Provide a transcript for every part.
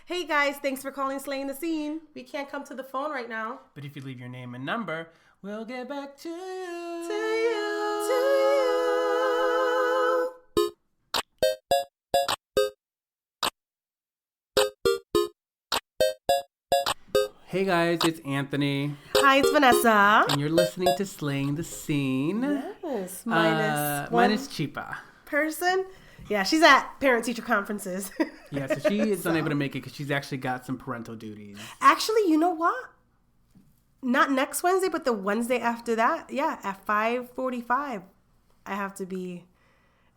Hey guys, thanks for calling Slaying the Scene. We can't come to the phone right now. But if you leave your name and number, we'll get back to you. To you. Hey guys, it's Anthony. Hi, it's Vanessa. And you're listening to Slaying the Scene. Yes, minus minus Chipa. Person. Yeah, she's at parent-teacher conferences. Yeah, so she is unable to make it because she's actually got some parental duties. Actually, you know what? Not next Wednesday, but the Wednesday after that. Yeah, at 5:45, I have to be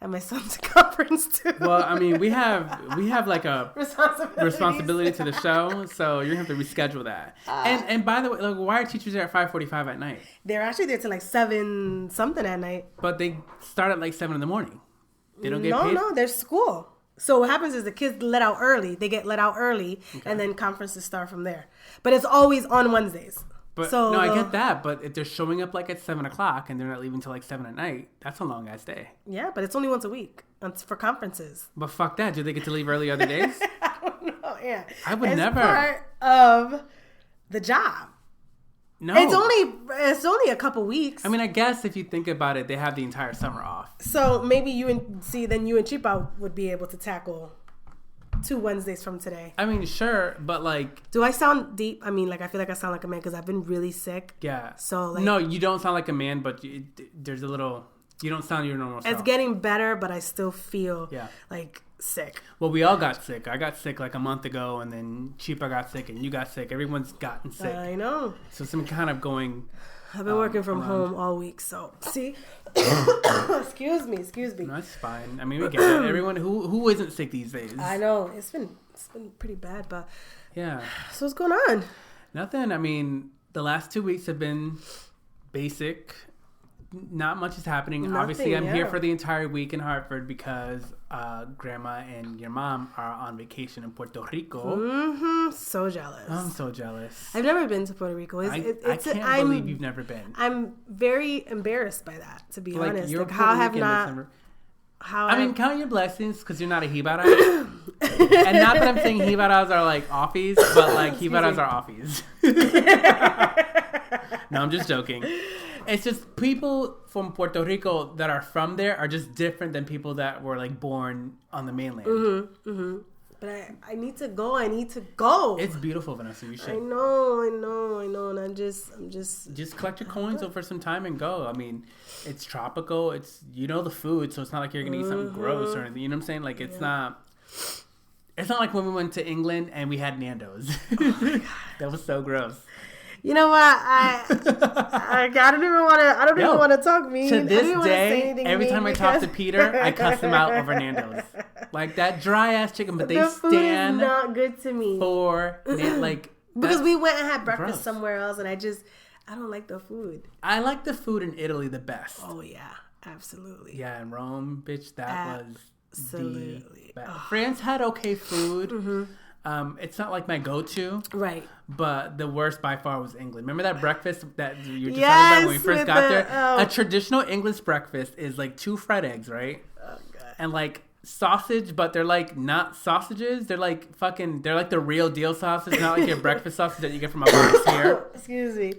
at my son's conference too. Well, I mean, we have like a responsibility to the show, so you're gonna have to reschedule that. And by the way, like, why are teachers there at 5:45 at night? They're actually there till like 7 something at night. But they start at like 7 in the morning. They don't get paid? No, there's school. So what happens is the kids let out early. They get let out early, and then conferences start from there. But it's always on Wednesdays. But so, no, I get that. But if they're showing up like at 7 o'clock and they're not leaving till like 7 at night, that's a long ass day. Yeah, but it's only once a week for conferences. But fuck that. Do they get to leave early other days? I don't know. Yeah, I would never. Part of the job. No, it's only a couple weeks. I mean, I guess if you think about it, they have the entire summer off. So maybe you and Chipa would be able to tackle 2 Wednesdays from today. I mean, sure, but like, do I sound deep? I mean, like, I feel like I sound like a man because I've been really sick. Yeah. So like, no, you don't sound like a man, but there's a little. You don't sound your normal self. It's getting better, but I still feel like sick. Well, we all got sick. I got sick like a month ago, and then Chipa got sick, and you got sick. Everyone's gotten sick. I know. So some kind of going. I've been working from home all week, so see. Excuse me. No, that's fine. I mean, we get it. Everyone who isn't sick these days. I know it's been pretty bad, but yeah. So what's going on? Nothing. I mean, the last 2 weeks have been basic. Not much is happening. Obviously, I'm here for the entire week in Hartford because Grandma and your mom are on vacation in Puerto Rico. Mm-hmm. So jealous. I'm so jealous. I've never been to Puerto Rico. I can't believe you've never been. I'm very embarrassed by that, to be honest. You're like, how have not... I mean, count your blessings because you're not a Jibara. And not that I'm saying Jibaras are like offies, but like Jibaras are offies. No, I'm just joking. It's just people from Puerto Rico that are from there are just different than people that were like born on the mainland. Mm-hmm, mm-hmm. But I need to go. It's beautiful, Vanessa. You should. I know. And I'm just collect your coins over some time and go. I mean, it's tropical. It's the food, so it's not like you're gonna eat something gross or anything. You know what I'm saying? Like it's not. It's not like when we went to England and we had Nando's. Oh my God. That was so gross. You know what? I don't even want to talk mean. To this day, every time I talk to Peter, I cuss him out over Nando's. Like that dry ass chicken, but they stand food is not good to me for like because we went and had breakfast somewhere else, and I don't like the food. I like the food in Italy the best. Oh yeah, absolutely. Yeah, in Rome, bitch, that was absolutely. The best. France had okay food. Mm-hmm. It's not like my go-to, right? But the worst by far was England. Remember that breakfast that you were just talking about when we first got there? A traditional English breakfast is like 2 fried eggs, right? Oh God! And like sausage, but they're like not sausages. They're like they're like the real deal sausage, not like your breakfast sausage that you get from a box here. Excuse me.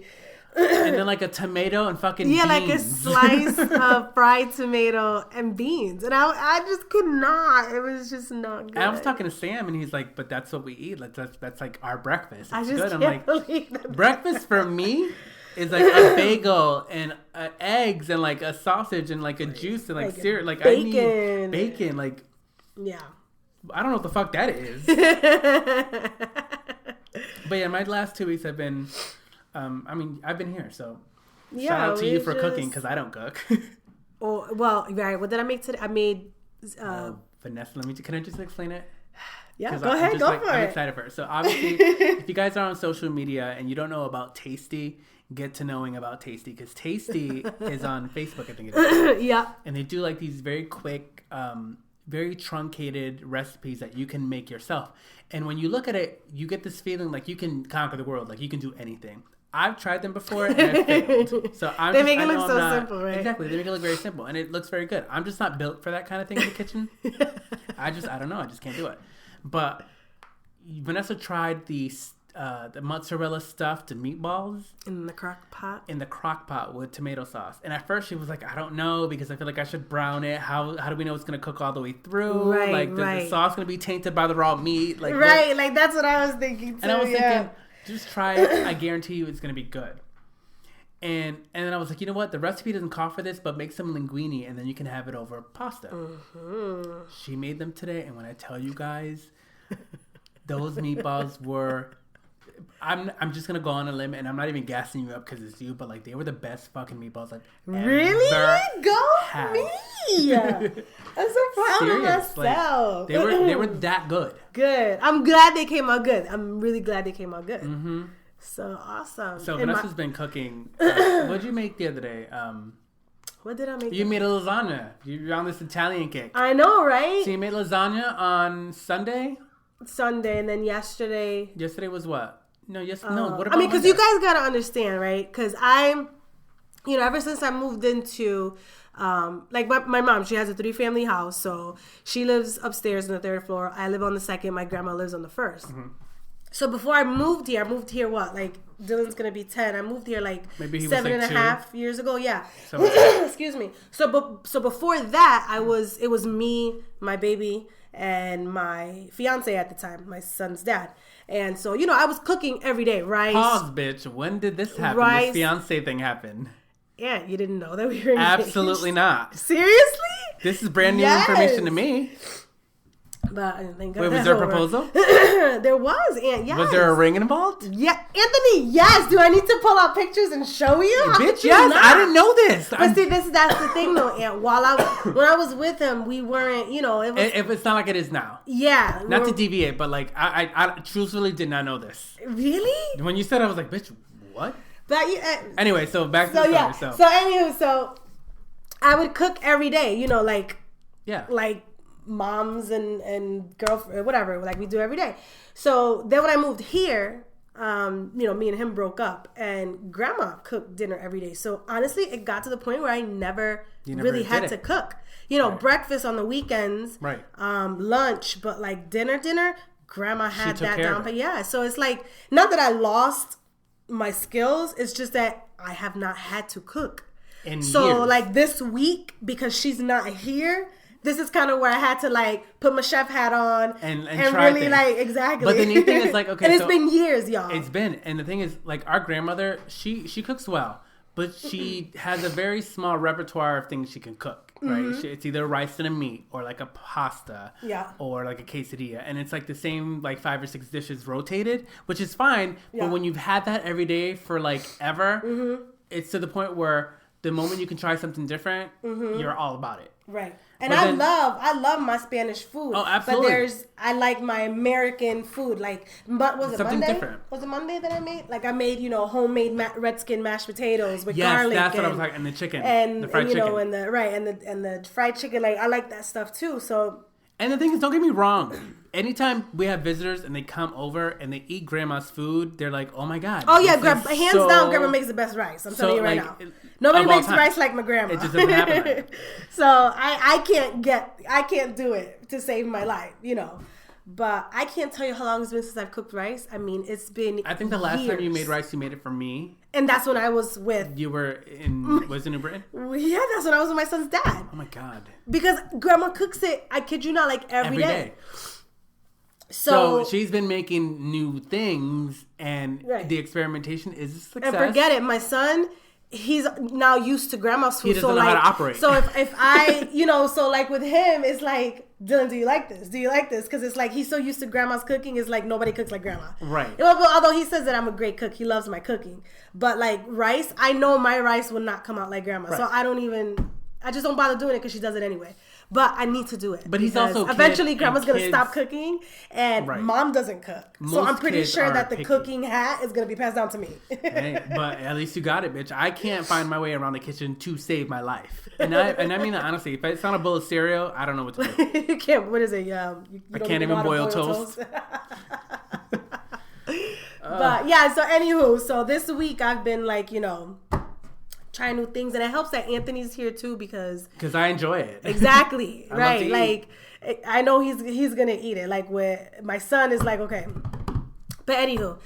And then like a tomato and fucking beans. Like a slice of fried tomato and beans. And I just could not. It was just not good. And I was talking to Sam and he's like, but that's what we eat. That's like our breakfast. It's I just good. I'm can't like, believe that. Breakfast for me is like a bagel and eggs and like a sausage and like a juice and like cereal. Like bacon. I need bacon. Like, yeah. I don't know what the fuck that is. But yeah, my last 2 weeks have been... I mean, I've been here, so shout out to you for cooking because I don't cook. Oh well, right. What did I make today? I made. Vanessa, can I just explain it? Yeah, go ahead, go for it. I'm excited for it. So obviously, if you guys are on social media and you don't know about Tasty, get to knowing about Tasty because Tasty is on Facebook. I think it is. Yeah. And they do like these very quick, very truncated recipes that you can make yourself. And when you look at it, you get this feeling like you can conquer the world, like you can do anything. I've tried them before and I failed. So they make it look so simple, right? Exactly. They make it look very simple and it looks very good. I'm just not built for that kind of thing in the kitchen. I don't know. I just can't do it. But Vanessa tried the mozzarella stuffed meatballs in the crock pot. In the crock pot with tomato sauce. And at first she was like, I don't know because I feel like I should brown it. How do we know it's gonna cook all the way through? Right, like the sauce gonna be tainted by the raw meat? Like like that's what I was thinking too. And I was thinking, just try it. I guarantee you it's gonna be good. And then I was like, you know what? The recipe doesn't call for this, but make some linguine and then you can have it over pasta. Mm-hmm. She made them today, and when I tell you guys, those meatballs were. I'm just gonna go on a limb, and I'm not even gassing you up because it's you, but like they were the best fucking meatballs I've really had. Me. I'm so proud of myself. Like, they were that good. Good. I'm glad they came out good. I'm really glad they came out good. Mm-hmm. So awesome. So Vanessa's been cooking. What did you make the other day? What did I make? You made a lasagna. You're on this Italian kick. I know, right? So you made lasagna on Sunday, and then yesterday. Yesterday was what? No, no. What about? I mean, because you guys gotta understand, right? Because I'm, ever since I moved into, like my mom, she has a 3-family house, so she lives upstairs on the 3rd floor. I live on the 2nd. My grandma lives on the 1st. Mm-hmm. So before I moved here what? Like Dylan's gonna be 10. I moved here like maybe 7.5 years ago. Yeah. Excuse me. So before that, it was me, my baby, and my fiance at the time, my son's dad. And so, I was cooking every day, rice. Pause, bitch. When did this happen? Rice. This fiance thing happen? Yeah, you didn't know that we were engaged? Absolutely not. Seriously? This is brand new information to me. But I didn't think. Wait, was there a proposal? There was, and yes. Was there a ring involved? Yeah, Anthony. Yes. Do I need to pull out pictures and show you? Bitch, yes. I didn't know this. But see, that's the thing, though. And when I was with him, we weren't. It was. If it's not like it is now. Yeah. Not to deviate, but like I truthfully did not know this. Really? When you said, I was like, bitch, what? But anyway, so back to the story. So anywho, so I would cook every day. Like moms and girlfriend, whatever, like we do every day. So then when I moved here, me and him broke up, and grandma cooked dinner every day. So honestly, it got to the point where I never really had to cook. Right. Breakfast on the weekends, right? Lunch, but like dinner, grandma had that down. But yeah, so it's like not that I lost my skills. It's just that I have not had to cook. So years. Like this week, because she's not here, this is kind of where I had to like put my chef hat on and try really things. Like exactly. But the neat thing is like, okay, and it's been years, y'all. It's been, and the thing is like our grandmother, she cooks well, but she has a very small repertoire of things she can cook. Right? Mm-hmm. It's either rice and a meat, or like a pasta, or like a quesadilla, and it's like the same like 5 or 6 dishes rotated, which is fine. Yeah. But when you've had that every day for like ever, mm-hmm. it's to the point where the moment you can try something different, mm-hmm. you're all about it. Right. And I love my Spanish food. Oh, absolutely. But I like my American food. Like, was it something Monday? Different. Was it Monday that I made? Like, I made, homemade red skin mashed potatoes with Yes, garlic. that's what I was like, and the chicken. And the fried chicken. And the fried chicken. Like, I like that stuff too. So. And the thing is, don't get me wrong. Anytime we have visitors and they come over and they eat grandma's food, they're like, "Oh my god!" Oh yeah, hands down, grandma makes the best rice. I'm telling you right now. Nobody makes rice like my grandma. It just doesn't happen. Right. So I can't do it to save my life, But I can't tell you how long it's been since I've cooked rice. I mean, it's been. I think the last time you made rice, you made it for me. And that's when I was with. You were in. Was it New Britain? Yeah, that's when I was with my son's dad. Oh my god! Because grandma cooks it. I kid you not, like every day. So she's been making new things, and the experimentation is a success. And forget it, my son. He's now used to grandma's food. He doesn't know how to operate. So if I, so like with him, it's like, Dylan, do you like this? Do you like this? Because it's like he's so used to grandma's cooking. It's like nobody cooks like grandma. Right. Although he says that I'm a great cook, he loves my cooking. But like rice, I know my rice will not come out like grandma. Right. So I just don't bother doing it because she does it anyway. But I need to do it. But he's also eventually grandma's going to stop cooking and mom doesn't cook. Most so I'm pretty sure that the picky. cooking hat is going to be passed down to me. Hey, but at least you got it, bitch. I can't find my way around the kitchen to save my life. And I mean that honestly. If it's not a bowl of cereal, I don't know what to do. You can't, what is it? I can't even boil toast. But yeah, so anywho, so this week I've been like, try new things. And it helps that Anthony's here too because I enjoy it. Exactly. Right. Like, I know he's going to eat it. Like, where my son is like, okay. But anywho,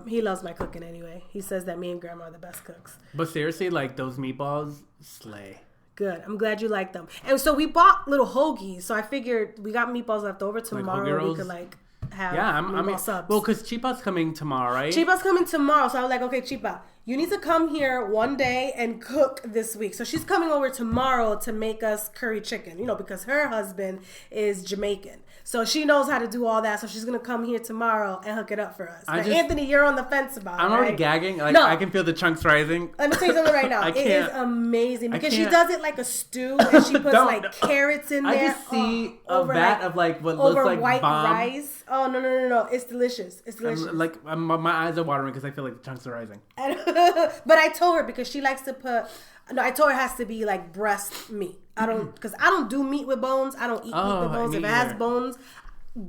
he loves my cooking anyway. He says that me and Grandma are the best cooks. But seriously, like, those meatballs slay. Good. I'm glad you like them. And so we bought little hoagies. So I figured we got meatballs left over tomorrow. We could like have meatball subs. Well, because Chipa's coming tomorrow, right? Chipa's coming tomorrow. So I was like, okay, Chipa, you need to come here one day and cook this week. So she's coming over tomorrow to make us curry chicken, you know, because her husband is Jamaican. So she knows how to do all that. So she's going to come here tomorrow and hook it up for us. But Anthony, you're on the fence about it. I'm already gagging. Like, no. I can feel the chunks rising. Let me tell you something right now. It is amazing because she does it like a stew and she puts like carrots in there. I just see a vat of like what looks like white bomb. Rice. Oh, no. It's delicious. It's delicious. My eyes are watering because I feel like the chunks are rising. But I told her because she likes to put... No, I told her it has to be like breast meat. I don't do meat with bones. I don't eat meat with bones. If it has bones,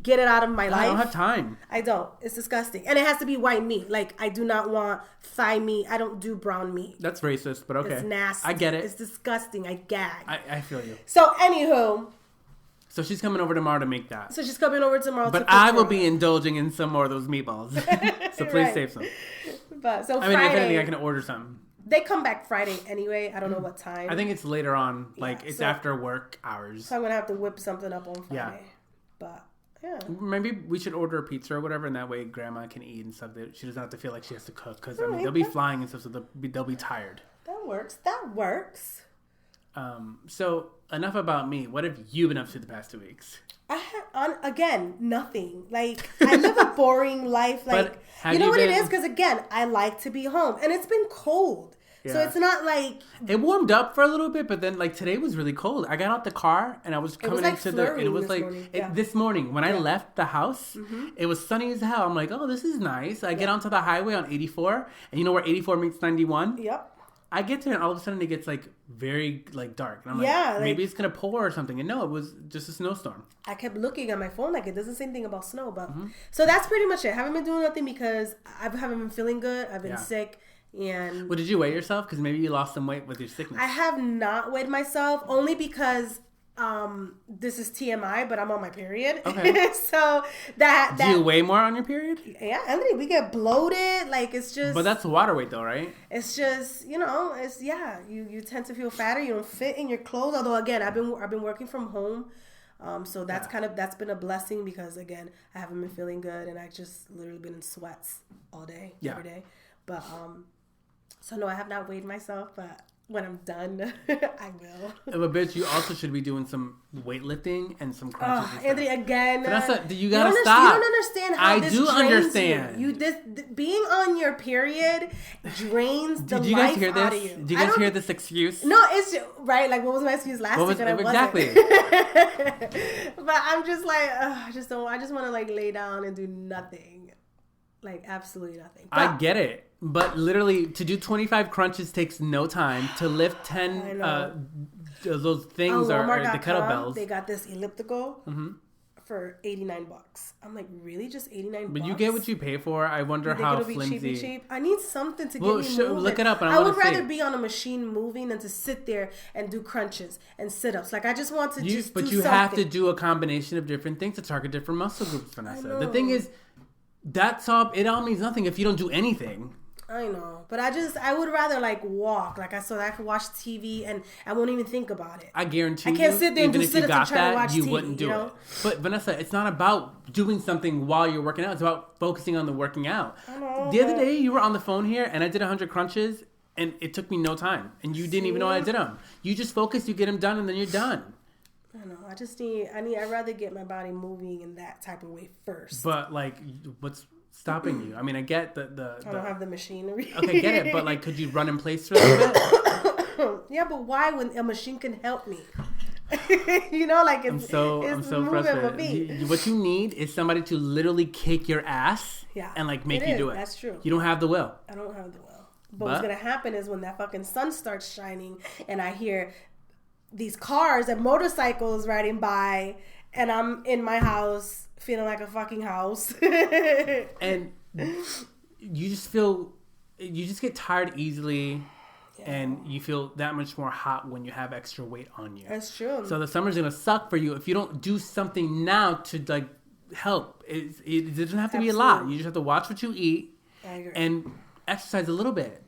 get it out of my life. I don't have time. I don't. It's disgusting. And it has to be white meat. Like, I do not want thigh meat. I don't do brown meat. That's racist, but okay. It's nasty. I get it. It's disgusting. I gag. I feel you. So, anywho. So she's coming over tomorrow to make that. So she's coming over tomorrow but I will be indulging in some more of those meatballs. So please save some. But so I mean, if anything, I can order some. They come back Friday anyway. I don't know what time. I think it's later on. Like, it's after work hours. So I'm going to have to whip something up on Friday. Yeah. But, yeah. Maybe we should order a pizza or whatever, and that way Grandma can eat and stuff. She doesn't have to feel like she has to cook. Because, I mean, they'll be flying and stuff, so they'll be tired. That works. So, enough about me. What have you been up to the past 2 weeks? Again, nothing. Like, I live a boring life. Like, you know what it is? Because, again, I like to be home. And it's been cold. Yeah. So it's not like... It warmed up for a little bit, but then, like, today was really cold. I got out the car, and I was coming into the... And it was like... This morning, when I left the house, it was sunny as hell. I'm like, oh, this is nice. I get onto the highway on 84, and you know where 84 meets 91? Yep. I get there and all of a sudden it gets like very like dark. And I'm like, maybe it's going to pour or something. And no, it was just a snowstorm. I kept looking at my phone like it doesn't say anything about snow. But so that's pretty much it. I haven't been doing nothing because I haven't been feeling good. I've been sick. And well, did you weigh yourself? Because maybe you lost some weight with your sickness. I have not weighed myself only because this is TMI, but I'm on my period. Okay. So that do you weigh more on your period? Yeah, Anthony, we get bloated. Like it's just. But that's water weight, though, right? It's just it's you tend to feel fatter. You don't fit in your clothes. Although again, I've been working from home, so that's that's been a blessing because again, I haven't been feeling good and I just literally been in sweats all day, every day. But so no, I have not weighed myself, but. When I'm done, I will. But bitch, you also should be doing some weightlifting and some crunches. And Anthony, again. Vanessa, you gotta stop. You don't understand how this drains understand. You being on your period drains the life guys hear out this? of you. Did you guys hear this excuse? No, it's right. Like, what was my excuse last week? Exactly. But I'm just like, I just want to like lay down and do nothing. Like, absolutely nothing. But, I get it. But literally, to do 25 crunches takes no time. To lift 10 those things are the kettlebells. They got this elliptical for $89. I'm like, really? Just $89? But you get what you pay for. I wonder how flimsy. Be cheap? I need something to get me moving. Look it up. And I would rather be on a machine moving than to sit there and do crunches and sit-ups. Like, I just want to do But you have to do a combination of different things to target different muscle groups, Vanessa. The thing is, it all means nothing if you don't do anything. I know, but I would rather like walk, like I could watch TV and I won't even think about it. I guarantee I can't sit there and do sit-ups and try to watch TV. You wouldn't do it. But Vanessa, it's not about doing something while you're working out. It's about focusing on the working out. I know, the other day, you were on the phone here and I did 100 crunches and it took me no time. And you didn't even know I did them. You just focus, you get them done, and then you're done. I know. I'd rather get my body moving in that type of way first. But like, what's stopping you? I mean, I get the I don't have the machinery. Okay, get it. But like, could you run in place for a little bit? Yeah, but why when a machine can help me? Like I'm so frustrated. What you need is somebody to literally kick your ass and like make you do it. That's true. You don't have the will. I don't have the will. But what's gonna happen is when that fucking sun starts shining and I hear these cars and motorcycles riding by and I'm in my house feeling like a fucking house. And you just get tired easily. and you feel that much more hot when you have extra weight on you. That's true. So the summer's gonna suck for you if you don't do something now to like help. It doesn't have to be a lot. You just have to watch what you eat. I agree. And exercise a little bit.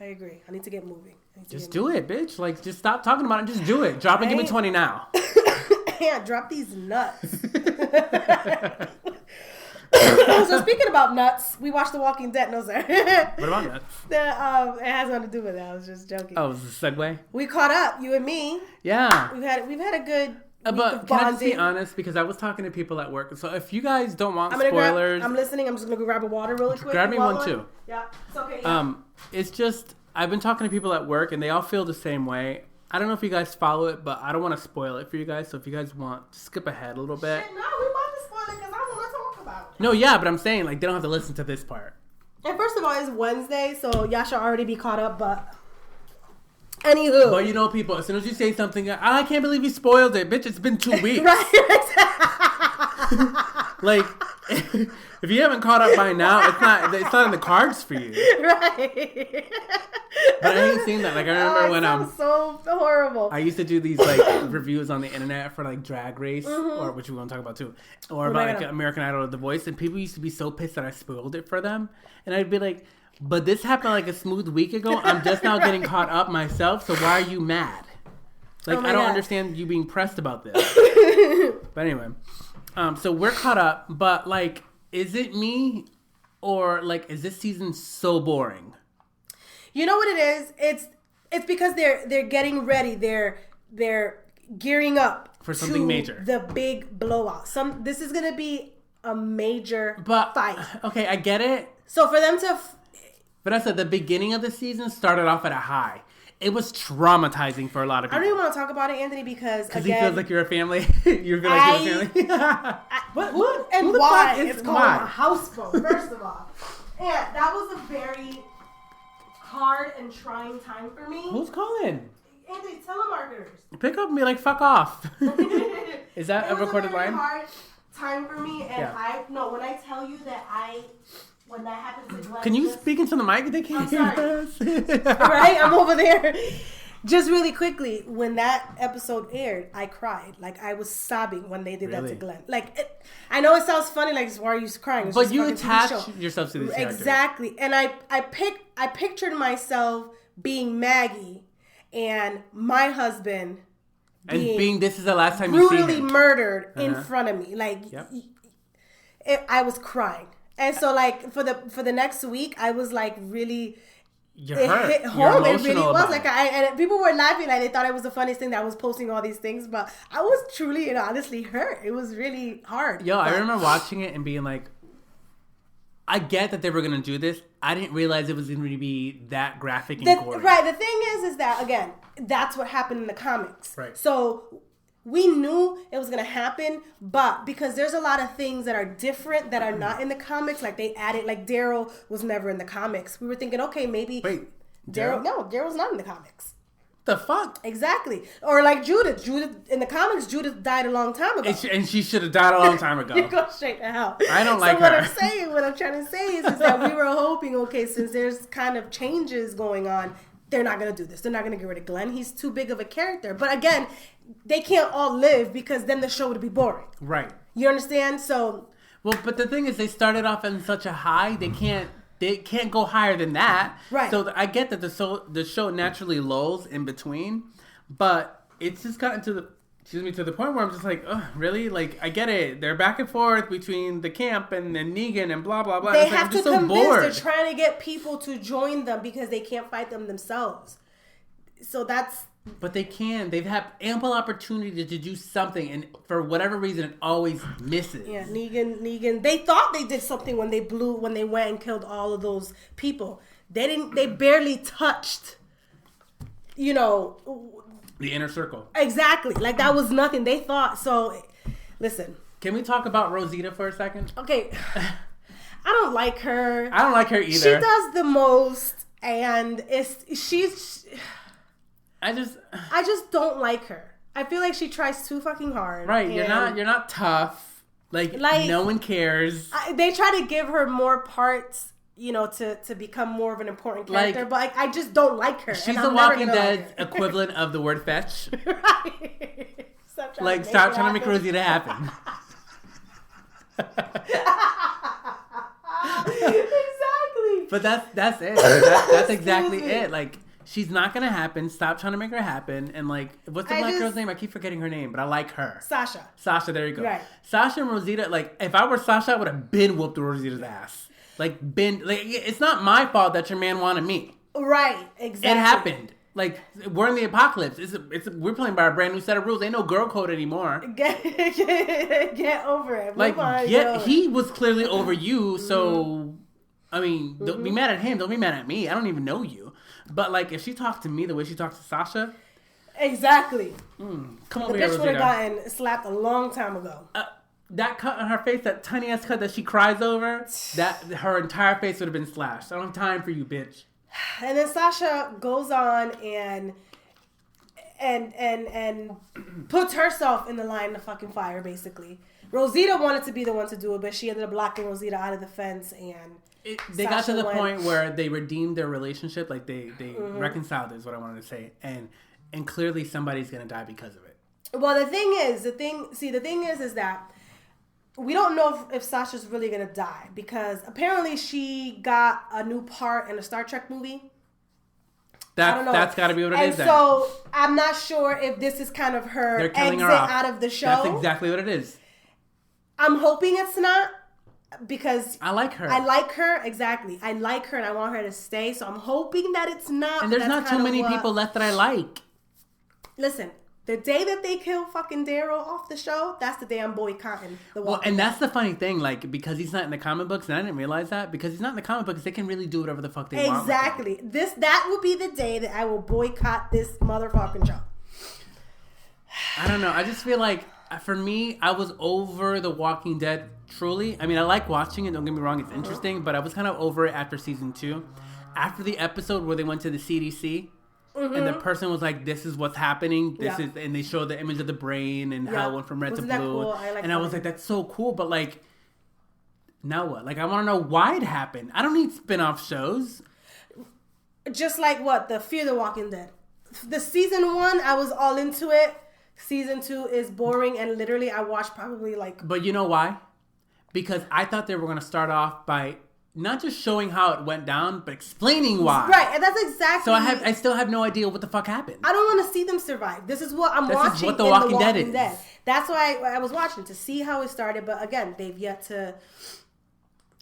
I agree. I need to get moving. Just do it, bitch. Like, just stop talking about it and just do it. Drop and give me 20 now. Yeah, drop these nuts. So speaking about nuts, we watched The Walking Dead. No, sir. What about nuts? It has nothing to do with that. I was just joking. Oh, it was a segue? We caught up, you and me. Yeah. We've had a good but can I just be honest? Because I was talking to people at work. So if you guys don't want spoilers... I'm listening. I'm just going to go grab a water really quick. Grab me one too. Yeah. It's okay. Yeah. It's just... I've been talking to people at work and they all feel the same way. I don't know if you guys follow it, but I don't want to spoil it for you guys. So if you guys want, just skip ahead a little bit. Shit, no, we want to spoil it because I want to talk about it. No, yeah, but I'm saying like they don't have to listen to this part. And first of all, it's Wednesday, so y'all should already be caught up. But anywho, but you know, people, as soon as you say something, I can't believe you spoiled it, bitch. It's been 2 weeks. Right. Like, if you haven't caught up by now, it's not in the cards for you. Right. But I ain't seen that. Like, I remember when so horrible. I used to do these like reviews on the internet for like Drag Race, or which we're gonna talk about too, or about like American Idol or The Voice, and people used to be so pissed that I spoiled it for them, and I'd be like, but this happened like a smooth week ago. I'm just now getting caught up myself, so why are you mad? Like, I don't understand you being pressed about this. But anyway, so we're caught up, but like, is it me, or like, is this season so boring? You know what it is? It's because they're getting ready. They're gearing up for something major. The big blowout. This is gonna be a major fight. Okay, I get it. So for them to, but I said the beginning of the season started off at a high. It was traumatizing for a lot of people. I don't even want to talk about it, Anthony, because he feels like you're a family. You feel like you're a family. What and who why? It's called a house phone. First of all, and that was a very hard and trying time for me. Who's calling? Anthony, telemarketers. Pick up and be like, fuck off. Is that a recorded line? It was a very hard time for me, and when I tell you that when that happens to Glenn. Can you speak into the mic? They can't hear us. Right? I'm over there. Just really quickly, when that episode aired, I cried. Like, I was sobbing when they did that to Glenn. Like, I know it sounds funny, like, why are you crying? It's but you attach yourself to these characters. Exactly. And I pictured myself being Maggie and my husband being this is the last time you see him. Brutally murdered in front of me. Like, I was crying. And so, like, for the next week, I was, like, really... It hit home. It really was. Like, and people were laughing. Like, they thought it was the funniest thing that I was posting all these things. But I was truly and honestly hurt. It was really hard. I remember watching it and being like, I get that they were going to do this. I didn't realize it was going to be that graphic and gory. Right. The thing is that, again, that's what happened in the comics. Right. So... we knew it was going to happen, but because there's a lot of things that are different that are not in the comics, like they added, like Daryl was never in the comics. We were thinking, okay, maybe... Wait, Daryl? No, Daryl's not in the comics. The fuck? Exactly. Or like Judith. In the comics, Judith died a long time ago. And she should have died a long time ago. You go straight to hell. I don't like her. What I'm trying to say is that we were hoping, okay, since there's kind of changes going on, they're not going to do this. They're not going to get rid of Glenn. He's too big of a character. But again, they can't all live because then the show would be boring. Right. You understand? So... well, but the thing is, they started off in such a high, they can't go higher than that. Right. So I get that the show naturally lulls in between, but it's just gotten to the point where I'm just like, oh, really? Like, I get it. They're back and forth between the camp and Negan and blah, blah, blah. They have to convince. They're trying to get people to join them because they can't fight them themselves. So that's... but they can. They've had ample opportunity to do something, and for whatever reason, it always misses. Yeah, Negan. They thought they did something when they went and killed all of those people. They didn't. They barely touched, the inner circle. Exactly. Like, that was nothing. They thought. So, listen. Can we talk about Rosita for a second? Okay. I don't like her. I don't like her either. She does the most, and she's... I just don't like her. I feel like she tries too fucking hard. Right. You're not tough. Like no one cares. They try to give her more parts, to become more of an important character. But I just don't like her. She's the Walking Dead's equivalent of the word fetch. Right. Stop trying to make Rosita happen. Exactly. But that's it. That's exactly it. Like, she's not gonna happen. Stop trying to make her happen. And like, what's the black girl's name? I keep forgetting her name, but I like her. Sasha, there you go. Right. Sasha and Rosita, like, if I were Sasha, I would have been whooped Rosita's ass. It's not my fault that your man wanted me. Right, exactly. It happened. Like, we're in the apocalypse. We're playing by a brand new set of rules. Ain't no girl code anymore. Get over it. He was clearly over you, so, I mean, don't be mad at him. Don't be mad at me. I don't even know you. But, like, if she talked to me the way she talks to Sasha... Exactly. Come over here, Rosita. The bitch would have gotten slapped a long time ago. That cut on her face, that tiny-ass cut that she cries over, her entire face would have been slashed. I don't have time for you, bitch. And then Sasha goes on and puts herself in the line of fucking fire, basically. Rosita wanted to be the one to do it, but she ended up blocking Rosita out of the fence, and they got to the point where they redeemed their relationship, like they reconciled, is what I wanted to say, and clearly somebody's gonna die because of it. Well, the thing is that we don't know if Sasha's really going to die, because apparently she got a new part in a Star Trek movie. That's got to be what it is. And so I'm not sure if this is kind of her exit out of the show. That's exactly what it is. I'm hoping it's not, because I like her. Exactly. I like her and I want her to stay. So I'm hoping that it's not. And there's not too many people left that I like. Listen. The day that they kill fucking Daryl off the show, that's the day I'm boycotting the Walking Well, and that's the funny thing, like, because he's not in the comic books, and I didn't realize that, because he's not in the comic books, they can really do whatever the fuck they want. Exactly. That will be the day that I will boycott this motherfucking show. I don't know. I just feel like, for me, I was over The Walking Dead, truly. I mean, I like watching it, don't get me wrong, it's interesting, but I was kind of over it after season 2. After the episode where they went to the CDC, and the person was like, "This is what's happening. And they showed the image of the brain and how it went from red to blue. Cool? I was like, "That's so cool." But like, now what? Like, I want to know why it happened. I don't need spin-off shows. Just like the Fear the Walking Dead. The season 1, I was all into it. Season 2 is boring, and literally, I watched probably like. But you know why? Because I thought they were going to start off by not just showing how it went down, but explaining why. Right, and that's exactly. So I still have no idea what the fuck happened. I don't want to see them survive. This is what I'm watching. This is what The Walking Dead is. That's why I was watching, to see how it started. But again, they've yet to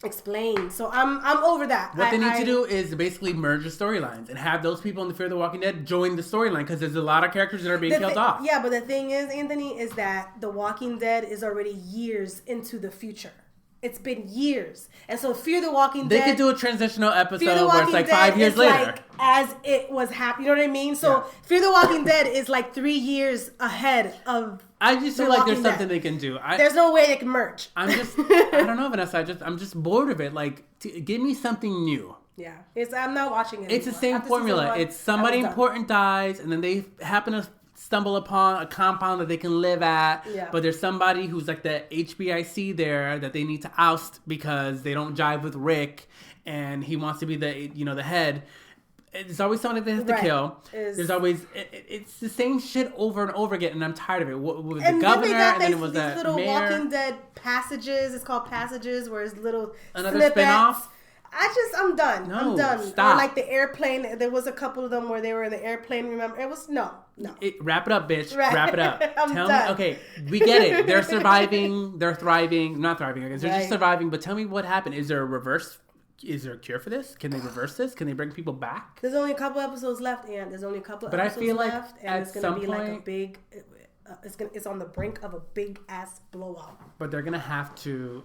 explain. So I'm over that. What they need to do is basically merge the storylines and have those people in the Fear the Walking Dead join the storyline, because there's a lot of characters that are being killed off. Yeah, but the thing is, Anthony, is that The Walking Dead is already years into the future. It's been years. And so Fear the Walking Dead... They could do a transitional episode where it's like 5 years later. Like as it was happening. You know what I mean? So Fear the Walking Dead is like 3 years ahead of I just feel like there's something they can do. There's no way they can merge. I don't know, Vanessa. I'm just bored of it. Like, give me something new. Yeah. I'm not watching it It's the same formula. It's somebody important dies, and then they happen to stumble upon a compound that they can live at, but there's somebody who's like the HBIC there that they need to oust because they don't jive with Rick, and he wants to be the head. There's always somebody that has to kill. There's always it's the same shit over and over again, and I'm tired of it. What was the governor, and then it was the little mayor. Walking Dead passages. It's called passages, where it's little another snippets. spinoff. I'm done. No, I'm done. Stop. Or like the airplane. There was a couple of them where they were in the airplane. Remember? It was no. Wrap it up, bitch. Right. Wrap it up. I'm tell done. me. Okay, we get it. They're surviving. They're thriving. Not thriving. I guess they're just surviving. But tell me what happened. Is there a reverse? Is there a cure for this? Can they reverse this? Can they bring people back? There's only a couple episodes left, and there's only a couple but episodes I feel like left, and it's gonna be point, like a big. It's on the brink of a big ass blowout. But they're gonna have to.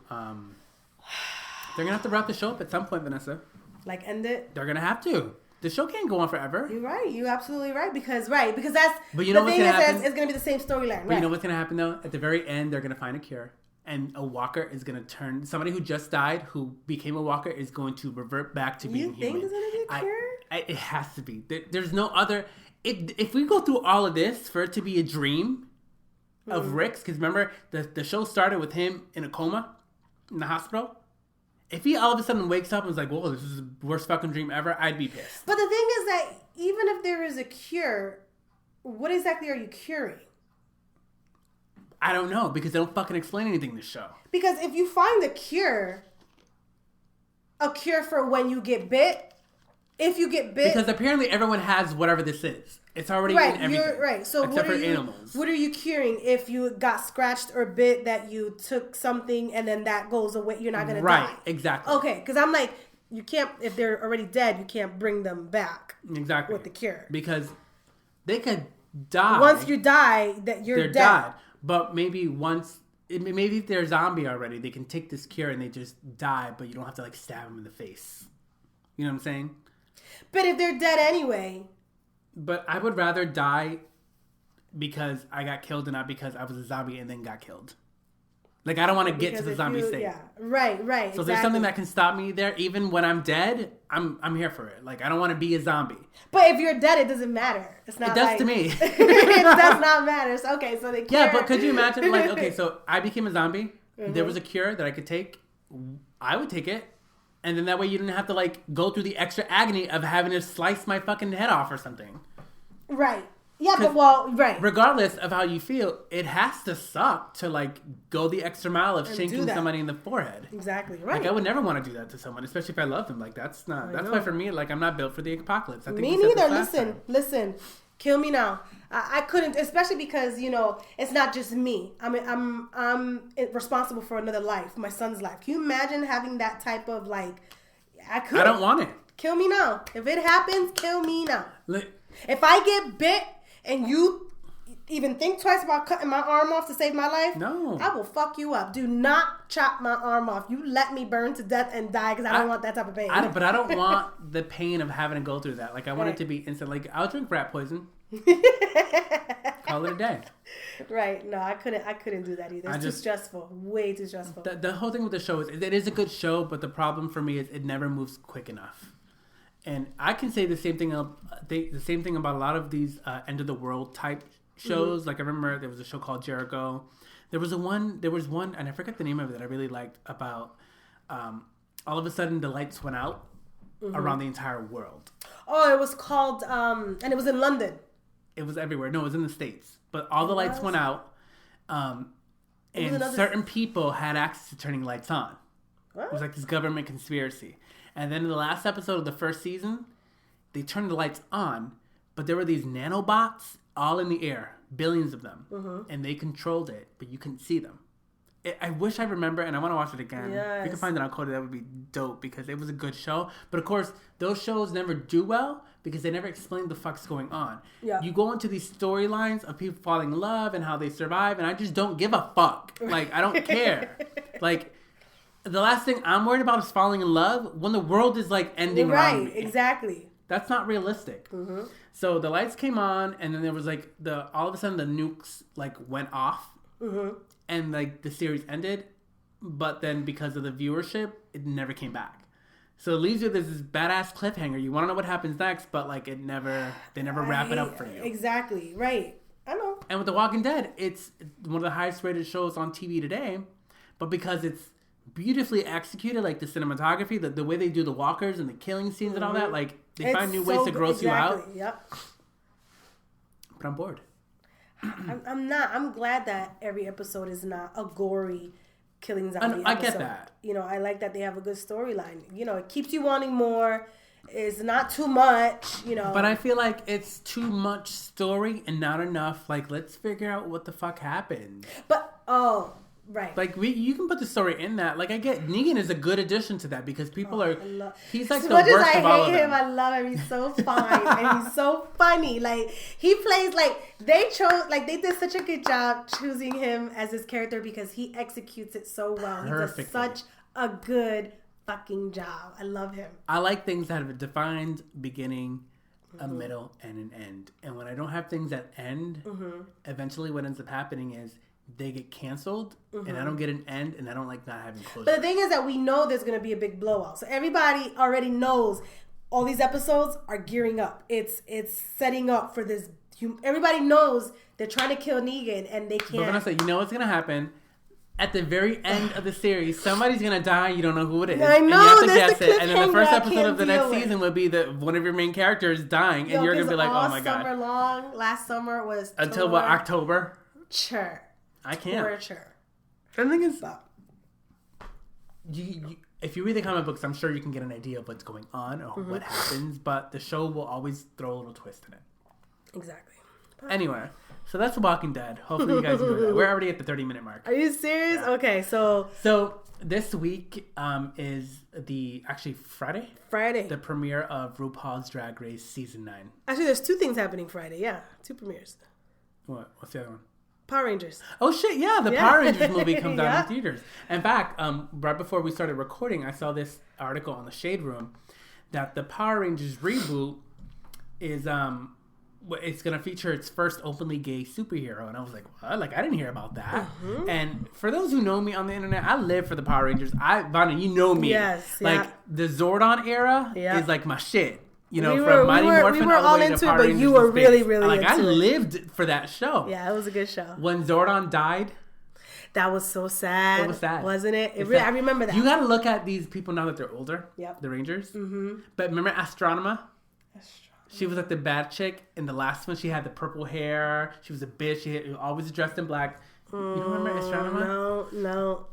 They're gonna have to wrap the show up at some point, Vanessa. Like end it. They're gonna have to. The show can't go on forever. You're right. You're absolutely right. Because that's. But you know what's gonna happen? It's gonna be the same storyline. But you know what's gonna happen though? At the very end, they're gonna find a cure. And a walker is going to turn... Somebody who just died, who became a walker, is going to revert back to being human. You think there's going to be a cure? It has to be. There's no other... If we go through all of this for it to be a dream of Rick's... Because remember, the show started with him in a coma in the hospital. If he all of a sudden wakes up and is like, whoa, this is the worst fucking dream ever, I'd be pissed. But the thing is that even if there is a cure, what exactly are you curing? I don't know, because they don't fucking explain anything in this show. Because if you find a cure for when you get bit, if you get bit... Because apparently everyone has whatever this is. It's already in everything. Right. So except for animals. What are you curing if you got scratched or bit that you took something and then that goes away? You're not going to die. Right, exactly. Okay, because I'm like, you can't, if they're already dead, you can't bring them back. Exactly. With the cure. Because they could die. Once you die, that you're dead. Died. But maybe maybe if they're a zombie already, they can take this cure and they just die, but you don't have to like stab them in the face. You know what I'm saying? But if they're dead anyway... But I would rather die because I got killed and not because I was a zombie and then got killed. Like, I don't want to get to the zombie state. Yeah, right. So exactly. If there's something that can stop me there, even when I'm dead, I'm here for it. Like, I don't want to be a zombie. But if you're dead, it doesn't matter. It's not. It does to me. It does not matter. So, okay, so the cure. Yeah, but could you imagine, like, okay, so I became a zombie. Mm-hmm. There was a cure that I could take. I would take it. And then that way you didn't have to, like, go through the extra agony of having to slice my fucking head off or something. Right. Yeah, but, right. Regardless of how you feel, it has to suck to, like, go the extra mile of shanking somebody in the forehead. Exactly, right. Like, I would never want to do that to someone, especially if I love them. Like, that's why for me, like, I'm not built for the apocalypse. I think me neither. Listen. Kill me now. I couldn't, especially because, you know, it's not just me. I'm responsible for another life, my son's life. Can you imagine having that type of, like, I don't want it. Kill me now. If it happens, kill me now. If I get bit and you even think twice about cutting my arm off to save my life, no, I will fuck you up. Do not chop my arm off. You let me burn to death and die because I don't want that type of pain. But I don't want the pain of having to go through that. Like, I want it to be instant. Like, I'll drink rat poison. Call it a day. Right. No, I couldn't do that either. It's too stressful. Way too stressful. The whole thing with the show is it is a good show, but the problem for me is it never moves quick enough. And I can say the same thing about a lot of these end of the world type shows. Mm-hmm. Like, I remember there was a show called Jericho. There was one, and I forget the name of it that I really liked about all of a sudden the lights went out around the entire world. Oh, it was called, and it was in London. It was everywhere. No, it was in the States. But all the lights went out, and certain people had access to turning lights on. What? It was like this government conspiracy. And then in the last episode of the first season, they turned the lights on, but there were these nanobots all in the air, billions of them, and they controlled it, but you couldn't see them. I wish I remember, and I want to watch it again. Yes. If we can find it on Coda, that would be dope, because it was a good show. But of course, those shows never do well, because they never explain the fuck's going on. Yeah. You go into these storylines of people falling in love and how they survive, and I just don't give a fuck. Like, I don't care. Like, the last thing I'm worried about is falling in love when the world is, like, ending around me. Right, exactly. That's not realistic. Mm-hmm. So the lights came on, and then there was, like, all of a sudden the nukes, like, went off. Mm-hmm. And, like, the series ended, but then because of the viewership, it never came back. So it leaves you with this badass cliffhanger. You want to know what happens next, but, like, they never wrap it up for you. Exactly. Right. I know. And with The Walking Dead, it's one of the highest rated shows on TV today, but because it's beautifully executed, like the cinematography, the way they do the walkers and the killing scenes and all that, like, they find new ways to gross you out. Yep. But I'm bored. I'm not. I'm glad that every episode is not a gory killing zombie episode. I get that. You know, I like that they have a good storyline. You know, it keeps you wanting more. It's not too much, you know. But I feel like it's too much story and not enough, like, let's figure out what the fuck happened. But, right. Like, you can put the story in that. Like, I get Negan is a good addition to that because people are... he's like the worst of all of them. As much as I hate him, I love him. He's so fine and he's so funny. Like, he plays, like, they did such a good job choosing him as his character because he executes it so well. Perfectly. He does such a good fucking job. I love him. I like things that have a defined beginning, a middle, and an end. And when I don't have things that end, eventually what ends up happening is they get canceled, and I don't get an end, and I don't like not having closure. But the thing is that we know there's going to be a big blowout. So everybody already knows all these episodes are gearing up. It's setting up for this. Everybody knows they're trying to kill Negan, and they can't. But when I say, you know what's going to happen, at the very end of the series, somebody's gonna die. You don't know who it is. I know. And you have to guess the it. And then the first episode of the next season would be one of your main characters dying, and you're gonna be like, "Oh my god!" Summer long. Last summer was until what? October. Sure. I can't. Torture. The thing is, if you read the comic books, I'm sure you can get an idea of what's going on or what happens. But the show will always throw a little twist in it. Exactly. Anyway, so that's The Walking Dead. Hopefully you guys enjoy that. We're already at the 30-minute mark. Are you serious? Yeah. Okay, so this week is Friday? Friday. The premiere of RuPaul's Drag Race Season 9. Actually, there's 2 things happening Friday. Yeah, 2 premieres. What? What's the other one? Power Rangers. Oh shit, yeah, the Power Rangers movie comes out in theaters. In fact, right before we started recording, I saw this article on the Shade Room that the Power Rangers reboot is it's going to feature its first openly gay superhero. And I was like, what? Like, I didn't hear about that. Mm-hmm. And for those who know me on the internet, I live for the Power Rangers. Vanya, you know me. Yes. Like, the Zordon era is like my shit. You know, from Mighty Morphin all the way to Power Rangers. But you were really, really into it. I lived for that show. Yeah, it was a good show. When Zordon died. That was so sad. It was sad. Wasn't it? I remember that. You got to look at these people now that they're older. Yep. The Rangers. Mm-hmm. But remember Astronema? She was like the bad chick. In the last one, she had the purple hair. She was a bitch. She was always dressed in black. You don't remember Astronema? No.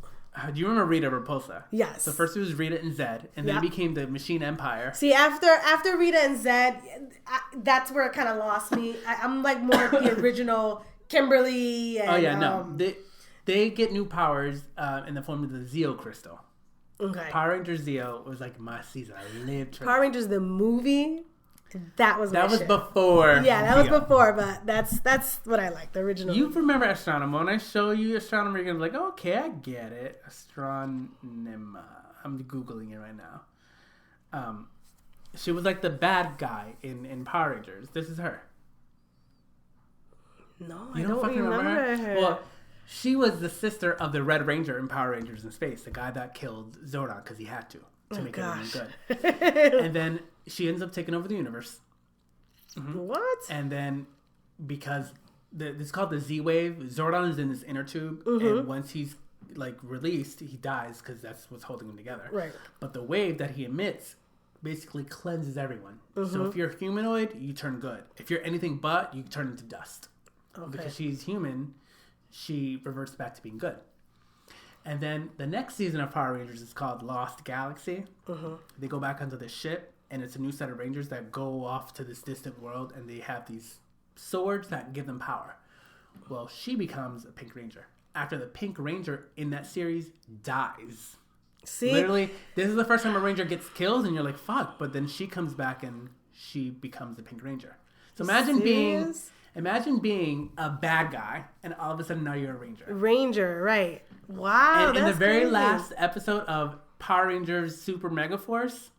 Do you remember Rita Repulsa? Yes. So first it was Rita and Zed, and then it became the Machine Empire. See, after Rita and Zed, that's where it kind of lost me. I'm like more the original Kimberly. And, no. They get new powers in the form of the Zeo Crystal. Okay. Power Rangers Zeo was like my season. I lived for Power Rangers the movie. That was before. Yeah, that was before, but that's what I like, the original. You remember Astronema. When I show you Astronema, you're going to be like, oh, okay, I get it. Astronema. I'm Googling it right now. She was like the bad guy in Power Rangers. This is her. No, I don't fucking remember her. Well, she was the sister of the Red Ranger in Power Rangers in Space, the guy that killed Zordon because he had to make everything good. And then she ends up taking over the universe. Mm-hmm. What? And then because it's called the Z Wave, Zordon is in this inner tube, and once he's like released, he dies because that's what's holding him together. Right. But the wave that he emits basically cleanses everyone. So if you're humanoid, you turn good. If you're anything but, you turn into dust. Okay. Because she's human, she reverts back to being good. And then the next season of Power Rangers is called Lost Galaxy. They go back onto the ship, and it's a new set of Rangers that go off to this distant world, and they have these swords that give them power. Well, she becomes a Pink Ranger. After the Pink Ranger in that series dies. See? Literally, this is the first time a Ranger gets killed, and you're like, fuck. But then she comes back, and she becomes a Pink Ranger. So imagine being a bad guy, and all of a sudden now you're a Ranger. Ranger, right. Wow, and in the very last episode of Power Rangers Super Mega Force,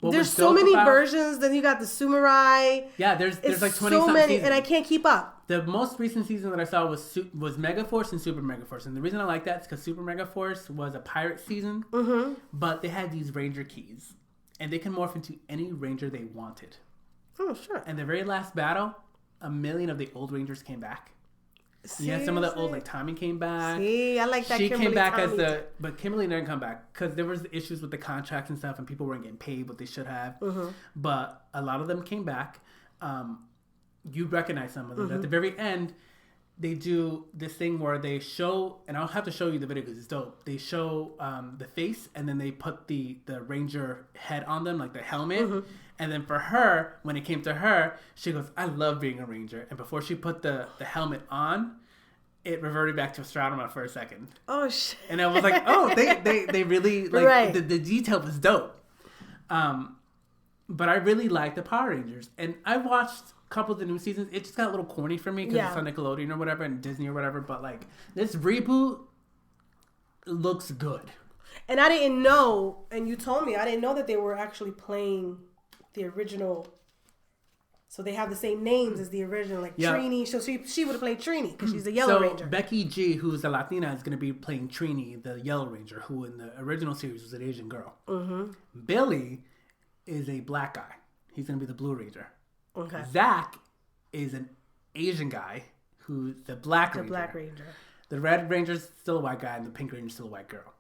there's so many versions. Then you got the Sumarai. Yeah, there's like 20 so many, seasons. And I can't keep up. The most recent season that I saw was Mega Force and Super Mega Force, and the reason I like that is because Super Mega Force was a pirate season, but they had these Ranger keys, and they can morph into any Ranger they wanted. Oh, sure. And the very last battle, 1 million of the old Rangers came back. Yeah, some of the old, like, Tommy came back. See, I like that. She came back but Kimberly didn't come back because there was issues with the contracts and stuff, and people weren't getting paid what they should have. But a lot of them came back. You'd recognize some of them. At the very end, they do this thing where they show, and I'll have to show you the video because it's dope. They show the face, and then they put the Ranger head on them, like the helmet. And then for her, when it came to her, she goes, I love being a Ranger. And before she put the helmet on, it reverted back to Astronema for a second. Oh, shit. And I was like, oh, they really, like, right. the detail was dope. But I really like the Power Rangers. And I watched a couple of the new seasons. It just got a little corny for me because it's on Nickelodeon or whatever, and Disney or whatever. But, like, this reboot looks good. And I didn't know, and you told me, I didn't know that they were actually playing the original. So they have the same names as the original, like Trini. So she would have played Trini because she's a Yellow Ranger. Becky G, who's a Latina, is going to be playing Trini, the Yellow Ranger, who in the original series was an Asian girl. Billy is a black guy. He's going to be the Blue Ranger. Okay. Zach is an Asian guy who's the Black Ranger. Black Ranger. The Red Ranger's still a white guy, and the Pink Ranger's still a white girl.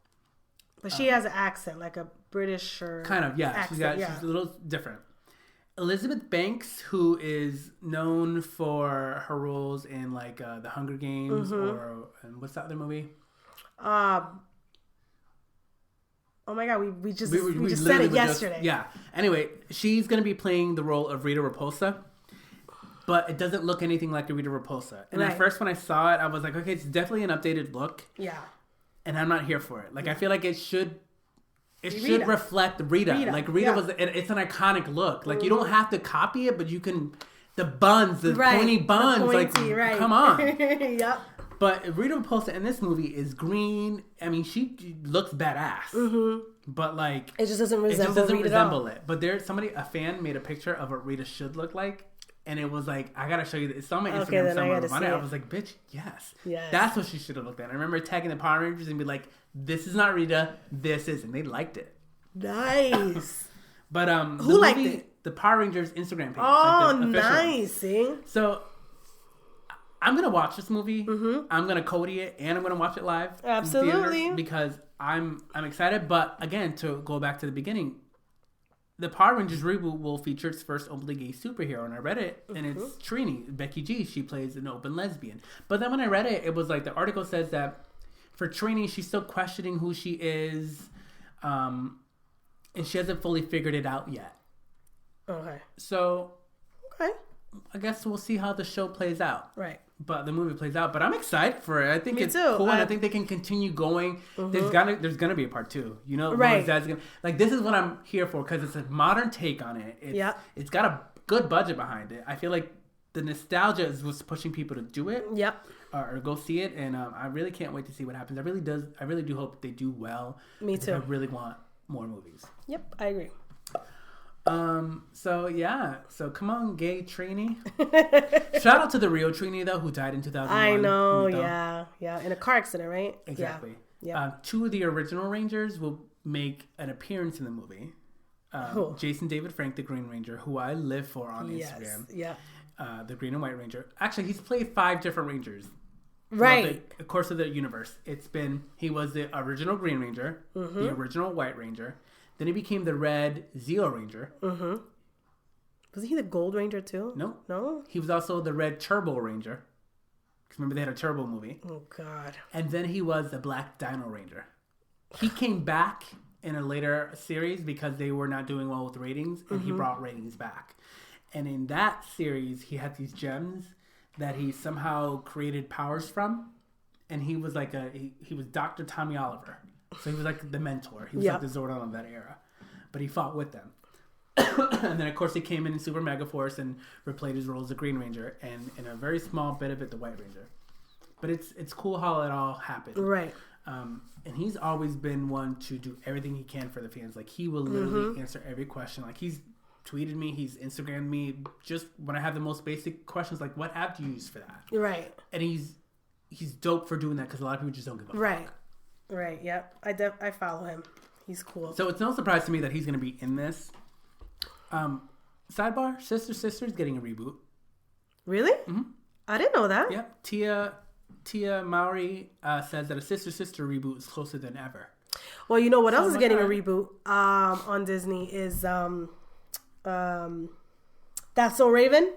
But she has an accent, like a British or kind of, yeah. Accent, she's a little different. Elizabeth Banks, who is known for her roles in like the Hunger Games and what's that other movie? Oh my God, we just said it yesterday. Yeah. Anyway, she's gonna be playing the role of Rita Repulsa, but it doesn't look anything like a Rita Repulsa. And at first, when I saw it, I was like, okay, it's definitely an updated look. Yeah. And I'm not here for it. Like, I feel like it should reflect Rita. Like, Rita was, it's an iconic look. Like, you don't have to copy it, but you can, the buns, the pointy buns, come on. Yep. But Rita Repulsa in this movie is green. I mean, she looks badass. Mm-hmm. But, like, it just doesn't resemble it. But a fan made a picture of what Rita should look like. And it was like, I gotta show you this. It's on my Instagram somewhere. I was like, bitch, yes. That's what she should have looked at. I remember tagging the Power Rangers and be like, this is not Rita, this is. And they liked it. Nice. But who liked it? The Power Rangers Instagram page. Oh, like nice. See? So I'm gonna watch this movie. Mm-hmm. I'm gonna Cody it, and I'm gonna watch it live. Absolutely. Because I'm excited. But again, to go back to the beginning, the Power Rangers reboot will feature its first openly gay superhero, and I read it, and it's Trini, Becky G. She plays an open lesbian. But then when I read it, it was like the article says that for Trini, she's still questioning who she is, and she hasn't fully figured it out yet. Okay. So, I guess we'll see how the show plays out. Right. But the movie plays out. But I'm excited for it. I think it's too. cool, and I think they can continue going. Mm-hmm. There's gonna be a part 2. You know, right? This is what I'm here for because it's a modern take on it. It's got a good budget behind it. I feel like the nostalgia is what's pushing people to do it. Yep. Or go see it, and I really can't wait to see what happens. I really do hope they do well. Me too. I really want more movies. Yep, I agree. So come on, gay Trini. Shout out to the real Trini though, who died in 2001. I know, yeah, in a car accident, right? Exactly. Yeah. 2 of the original Rangers will make an appearance in the movie. Jason David Frank, the Green Ranger, who I live for on Instagram. Yeah. The Green and White Ranger. Actually, he's played 5 different Rangers. Right. The course of the universe. He was the original Green Ranger, the original White Ranger. Then he became the Red Zeo Ranger. Mm-hmm. Was he the Gold Ranger too? No. He was also the Red Turbo Ranger. Because remember they had a Turbo movie. Oh, God. And then he was the Black Dino Ranger. He came back in a later series because they were not doing well with ratings. And he brought ratings back. And in that series, he had these gems that he somehow created powers from. And he was like he was Dr. Tommy Oliver. So he was like the mentor. He was like the Zordon of that era. But he fought with them. And then, of course, he came in Super Mega Force and replayed his role as the Green Ranger. And in a very small bit of it, the White Ranger. But it's cool how it all happened. Right. And he's always been one to do everything he can for the fans. Like, he will literally answer every question. Like, he's tweeted me. He's Instagrammed me. Just when I have the most basic questions, like, what app do you use for that? Right. And he's dope for doing that because a lot of people just don't give a fuck. Right, yep. I follow him. He's cool. So it's no surprise to me that he's going to be in this. Sidebar, Sister's getting a reboot. Really? Mm-hmm. I didn't know that. Yep. Tia Mowry says that a Sister reboot is closer than ever. Well, you know what else is getting a reboot on Disney is That's So Raven.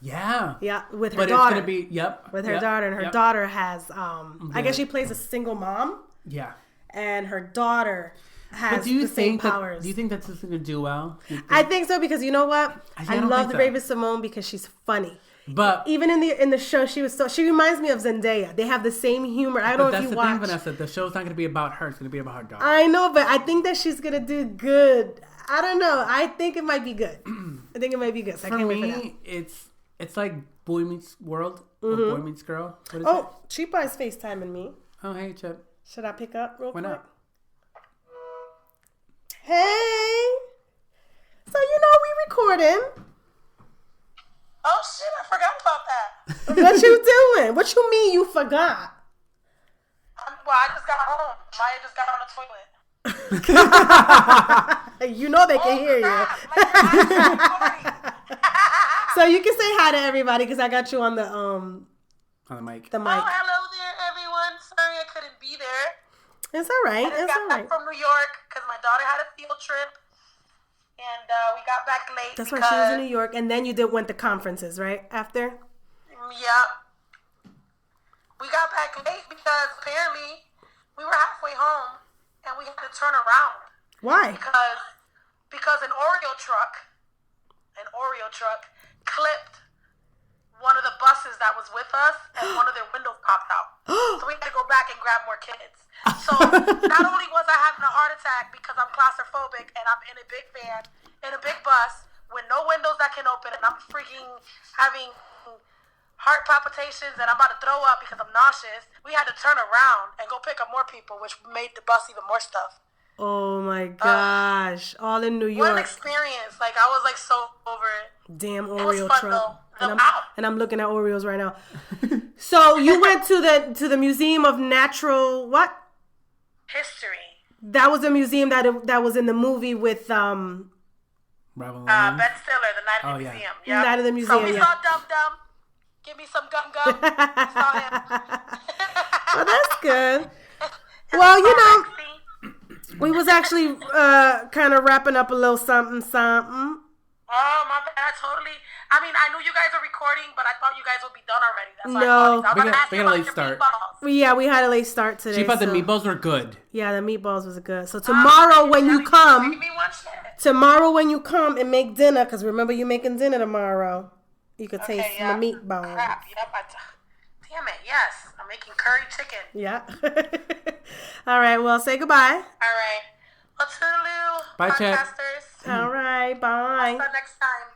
Yeah. Yeah, with her daughter. It's going to be, with her daughter. And her daughter has, I guess she plays a single mom. Yeah. And her daughter has the same powers. Do you think that's just going to do well? I think so because you know what? I love the Raven Simone because she's funny. But even in the show, she reminds me of Zendaya. They have the same humor. I don't know if you watch. That's the thing, Vanessa. The show's not going to be about her. It's going to be about her daughter. I know, but I think that she's going to do good. I don't know. I think it might be good. So I can't wait for that. It's like Boy Meets World or Boy Meets Girl. What is it? Cheapa's FaceTiming me. Oh, hey, Chip. Should I pick up real quick? Why not? Hey. So, we recording. Oh, shit, I forgot about that. What you doing? What you mean you forgot? I just got home. Maya just got on the toilet. You know they can hear you. So you can say hi to everybody because I got you on the mic. The mic. Oh, hello there, everyone. It's all right. I just got back from New York because my daughter had a field trip, and we got back late. That's why she was in New York, and then you went to conferences, right? After. Yeah. We got back late because apparently we were halfway home, and we had to turn around. Why? Because an Oreo truck clipped one of the buses that was with us, and one of their windows popped out. So we had to go back and grab more kids. So not only was I having a heart attack because I'm claustrophobic and I'm in a big van, in a big bus, with no windows that can open, and I'm freaking having heart palpitations and I'm about to throw up because I'm nauseous, we had to turn around and go pick up more people, which made the bus even more stuff. Oh my gosh. All in New York. What an experience. Like, I was like so over it. Damn Oreo it was fun, truck. Though. And I'm looking at Oreos right now. So you went to the Museum of Natural what? History. That was a museum that was in the movie with Ben Stiller, The Night of the Museum. Yep. Night of the Museum. So we saw Dum Dum. Give me some gum gum. We saw him. Well, that's good. Well, you know, we was actually kind of wrapping up a little something. Oh, my bad. I mean, I knew you guys were recording, but I thought you guys would be done already. That's why we got a late start. Yeah, we had a late start today. She thought the meatballs were good. Yeah, the meatballs was good. So tomorrow when you come and make dinner, because remember you making dinner tomorrow, you could taste the meatballs. Crap. Yep. Damn it. Yes, I'm making curry chicken. Yeah. All right. Well, say goodbye. All right. Well, toodaloo, bye, podcasters. All right. Bye. Until next time.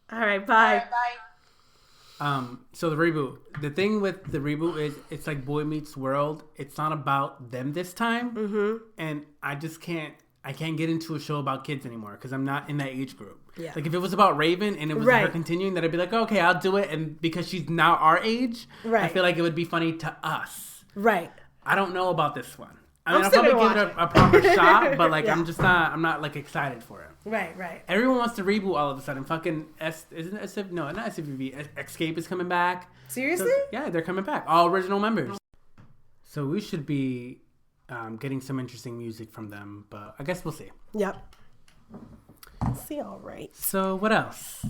All right. Bye. All right, bye. So the reboot. The thing with the reboot is it's like Boy Meets World. It's not about them this time. Mm-hmm. And I can't get into a show about kids anymore because I'm not in that age group. Yeah. Like if it was about Raven and it was her continuing, then I'd be like, okay, I'll do it. And because she's now our age, I feel like it would be funny to us. Right. I don't know about this one. I mean, I'll probably give it a proper shot, but like I'm not like excited for it. Right. Everyone wants to reboot all of a sudden. Fucking not SCVV. Escape is coming back. Seriously? So, yeah, they're coming back. All original members. So we should be getting some interesting music from them, but I guess we'll see. Yep. See, all right. So what else?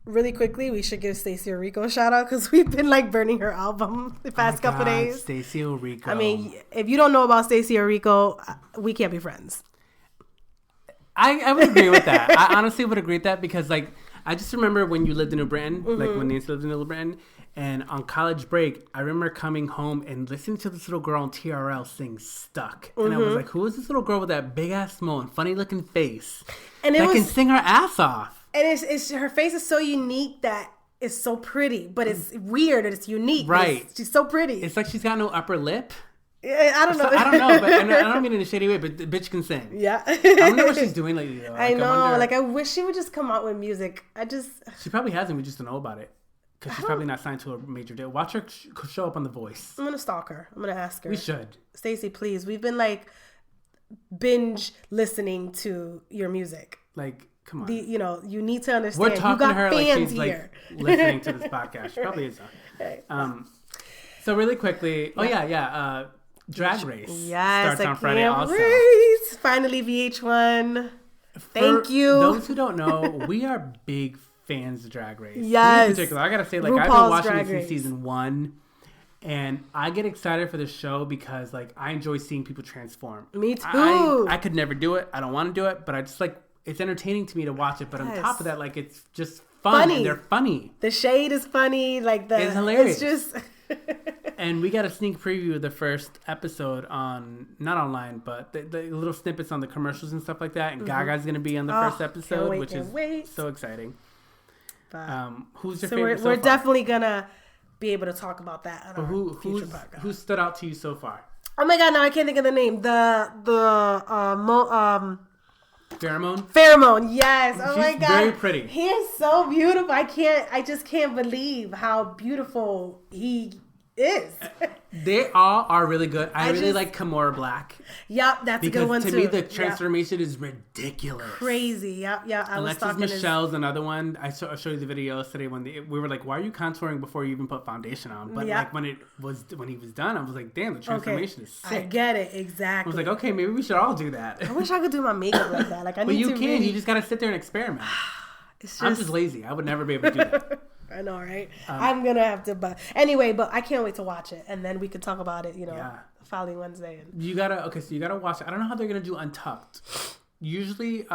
Really quickly, we should give Stacey Orico a shout out because we've been like burning her album the past couple days. Stacey Orico. I mean, if you don't know about Stacey Orico, we can't be friends. I would agree with that. I honestly would agree with that because like I just remember when you lived in New Britain, like when Nancy lived in New Britain, and on college break, I remember coming home and listening to this little girl on TRL sing "Stuck," and I was like, "Who is this little girl with that big ass smile and funny looking face and that can sing her ass off?" And it's her face is so unique that it's so pretty, but it's weird and it's unique. Right? She's so pretty. It's like she's got no upper lip. I don't know. I don't know, but I don't mean in a shady way. But the bitch can sing. Yeah. I wonder what she's doing lately. Though. I know. I wish she would just come out with music. She probably hasn't. We just don't know about it. Because she's probably not signed to a major deal. Watch her show up on The Voice. I'm going to stalk her. I'm going to ask her. We should. Stacey, please. We've been like binge listening to your music. Like, come on. You need to understand. We're talking to her like she's here. Like listening to this podcast. She probably is. So really quickly. Oh, yeah. Drag Race starts on Friday also. Finally VH1. Thank you. Those who don't know, we are big fans of Drag Race. Yes. In particular, I gotta say, like, I've been watching it since season 1, and I get excited for the show because, like, I enjoy seeing people transform. Me too. I could never do it. I don't want to do it, but I just like it's entertaining to me to watch it. But on top of that, like, it's just fun. And they're funny. The shade is funny. Like it's hilarious. It's just. And we got a sneak preview of the first episode not online, but the little snippets on the commercials and stuff like that. And Gaga's gonna be on the first episode, which is so exciting. Who's your favorite? We're definitely gonna be able to talk about that on our future podcast. Who stood out to you so far? Oh my god! Now I can't think of the name. Pheromone. Yes. Oh my god. She's very pretty. He is so beautiful. I just can't believe how beautiful he is. They all are really good. I really like Kimora Black. Yep, that's a good one too. Because to me, the transformation is ridiculous. Crazy. Yep. Alexis Michelle's another one. I showed you the video yesterday when we were like, "Why are you contouring before you even put foundation on?" But like when he was done, I was like, "Damn, the transformation is sick." I get it exactly. I was like, "Okay, maybe we should all do that." I wish I could do my makeup like that. Like I need to. But you can. You just gotta sit there and experiment. I'm just lazy. I would never be able to do that. I know, right? I'm gonna have to, but I can't wait to watch it, and then we can talk about it. Following Wednesday. You gotta watch it. I don't know how they're gonna do Untucked. Usually,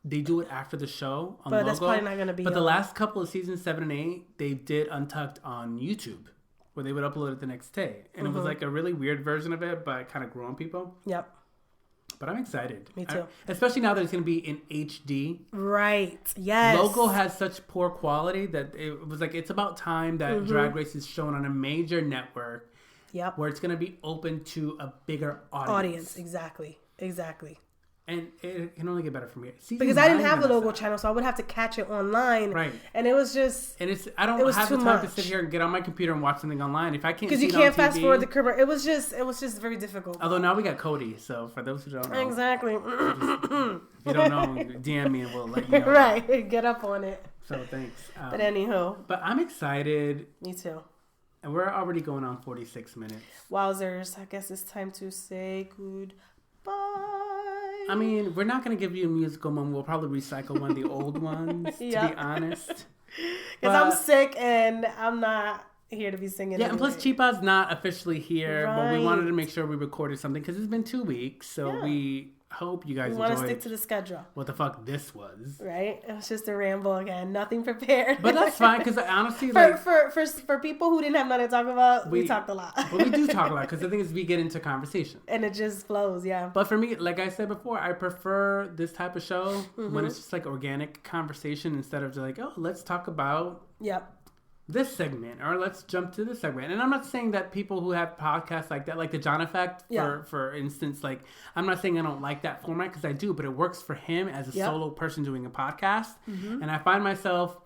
they do it after the show on but Logo. That's probably not gonna be. But the last couple of seasons, 7 and 8, they did Untucked on YouTube, where they would upload it the next day, and it was like a really weird version of it, but kind of grew on people. Yep. But I'm excited. Me too. Especially now that it's going to be in HD. Right. Yes. Logo has such poor quality that it was like, it's about time that Drag Race is shown on a major network. Yep. Where it's going to be open to a bigger audience. Exactly. And it can only get better from here. Because I didn't have the Logo channel, so I would have to catch it online. Right. And it was just... And I don't have the time to sit here and get on my computer and watch something online. If I can't see it on TV... Because you can't fast forward the curve. It was just very difficult. Although now we got Cody, so for those who don't know... Exactly. If you don't know, DM me and we'll let you know. Right. Get up on it. So thanks. But anywho. But I'm excited. Me too. And we're already going on 46 minutes. Wowzers. I guess it's time to say goodbye. I mean, we're not going to give you a musical moment. We'll probably recycle one of the old ones, to be honest. Because I'm sick and I'm not here to be singing. Yeah, and plus Chipa's not officially here, right. But we wanted to make sure we recorded something because it's been 2 weeks. So we hope you guys enjoyed. We want to stick to the schedule. What the fuck this was. Right? It was just a ramble again. Nothing prepared. But that's fine because honestly... For people who didn't have nothing to talk about, we talked a lot. But we do talk a lot because the thing is we get into conversation. And it just flows, yeah. But for me, like I said before, I prefer this type of show when it's just like organic conversation instead of just like, oh, let's talk about... Yep. This segment, or let's jump to this segment. And I'm not saying that people who have podcasts like that, like the John Effect, for instance, like, I'm not saying I don't like that format because I do, but it works for him as a solo person doing a podcast. And I find myself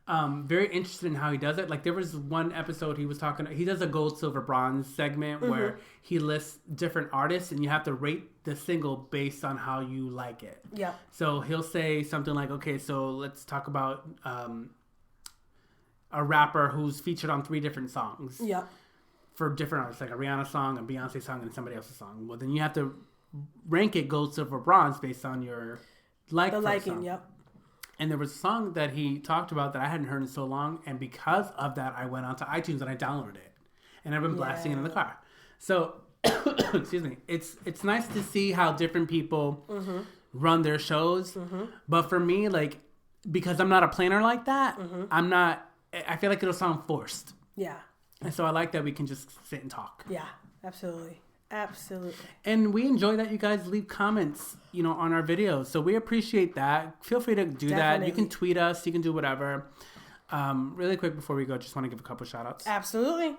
very interested in how he does it. Like, there was one episode he does a gold, silver, bronze segment where he lists different artists and you have to rate the single based on how you like it. Yeah. So he'll say something like, okay, so let's talk about... a rapper who's featured on 3 different songs. Yeah. For different artists, like a Rihanna song, a Beyonce song, and somebody else's song. Well, then you have to rank it gold, silver, bronze based on your liking. Song. Yep. And there was a song that he talked about that I hadn't heard in so long, and because of that, I went onto iTunes and I downloaded it, and I've been blasting it in the car. So, excuse me, it's nice to see how different people run their shows. But for me, like, because I'm not a planner like that, I feel like it'll sound forced. Yeah. And so I like that we can just sit and talk. Yeah, absolutely. And we enjoy that you guys leave comments, on our videos. So we appreciate that. Feel free to do that. You can tweet us. You can do whatever. Really quick before we go, just want to give a couple shout outs. Absolutely.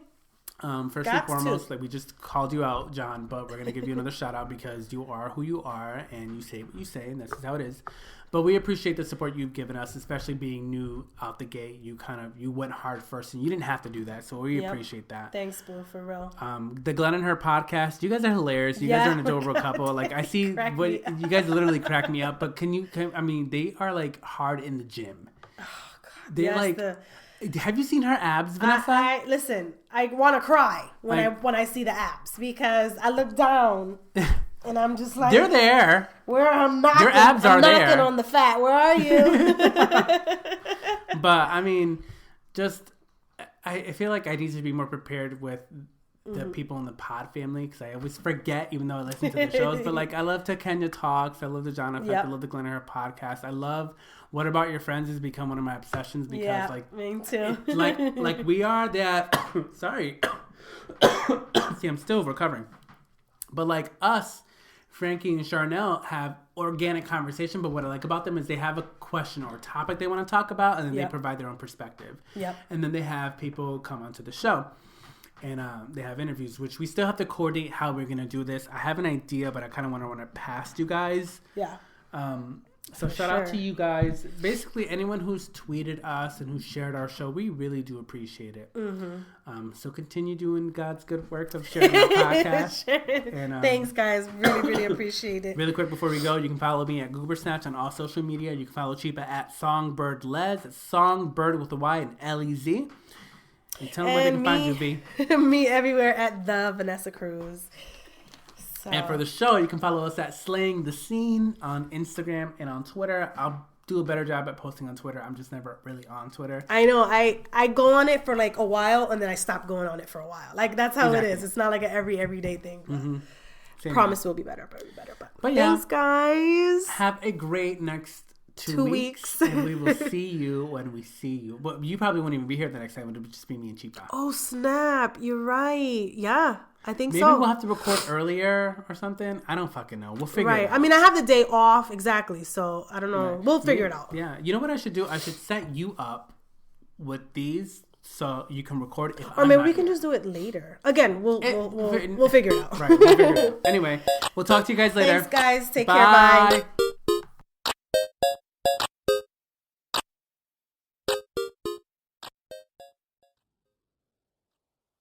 First and foremost, like we just called you out, John, but we're going to give you another shout out because you are who you are and you say what you say, and this is how it is. But we appreciate the support you've given us, especially being new out the gate. You went hard first and you didn't have to do that. So we appreciate that. Thanks, Boo, for real. The Glenn and Her podcast, you guys are hilarious. You guys are an adorable couple. Like I see what you guys literally crack me up, but they are like hard in the gym. Oh God. They're have you seen her abs, Vanessa? Listen, I want to cry when I see the abs because I look down and I'm just like, they're there. Where I'm knocking, your abs are there. Knocking on the fat. Where are you? But I mean, I feel like I need to be more prepared with the people in the pod family because I always forget, even though I listen to the shows. But like, I love to Kenya Talks. I love the John Effect. I love the Glenn and Her podcast. I love What About Your Friends has become one of my obsessions because me too. like we are that. Sorry. See, I'm still recovering. But like us, Frankie and Charnel have organic conversation. But what I like about them is they have a question or a topic they want to talk about, and then they provide their own perspective. Yep. And then they have people come onto the show. And they have interviews, which we still have to coordinate how we're going to do this. I have an idea, but I kind of want to run it past you guys. Yeah. So shout out to you guys. Basically, anyone who's tweeted us and who shared our show, we really do appreciate it. So continue doing God's good work of sharing our podcast. And, thanks, guys. Really, really appreciate it. Really quick before we go, you can follow me at Goobersnatch on all social media. You can follow Chipa at SongbirdLez. It's Songbird with a Y and L-E-Z. And tell them where they can find you, V. Me everywhere at the Vanessa Cruz. So. And for the show, you can follow us at Slaying the Scene on Instagram and on Twitter. I'll do a better job at posting on Twitter. I'm just never really on Twitter. I know. I go on it for like a while and then I stop going on it for a while. Like that's how it is. It's not like an everyday thing. Promise will be better. But thanks, guys. Have a great next 2 weeks. And we will see you when we see you. But you probably won't even be here the next time. It'll just be me and Chipa. Oh, snap. You're right. Yeah. I think Maybe we'll have to record earlier or something. I don't fucking know. We'll figure it out. I mean, I have the day off. Exactly. So, I don't know. Right. We'll figure it out. Yeah. You know what I should do? I should set you up with these so you can record it. Or maybe we can just do it later. Again, we'll figure it out. Right. We'll figure it out. Anyway, we'll talk to you guys later. Thanks, guys. Take care. Bye.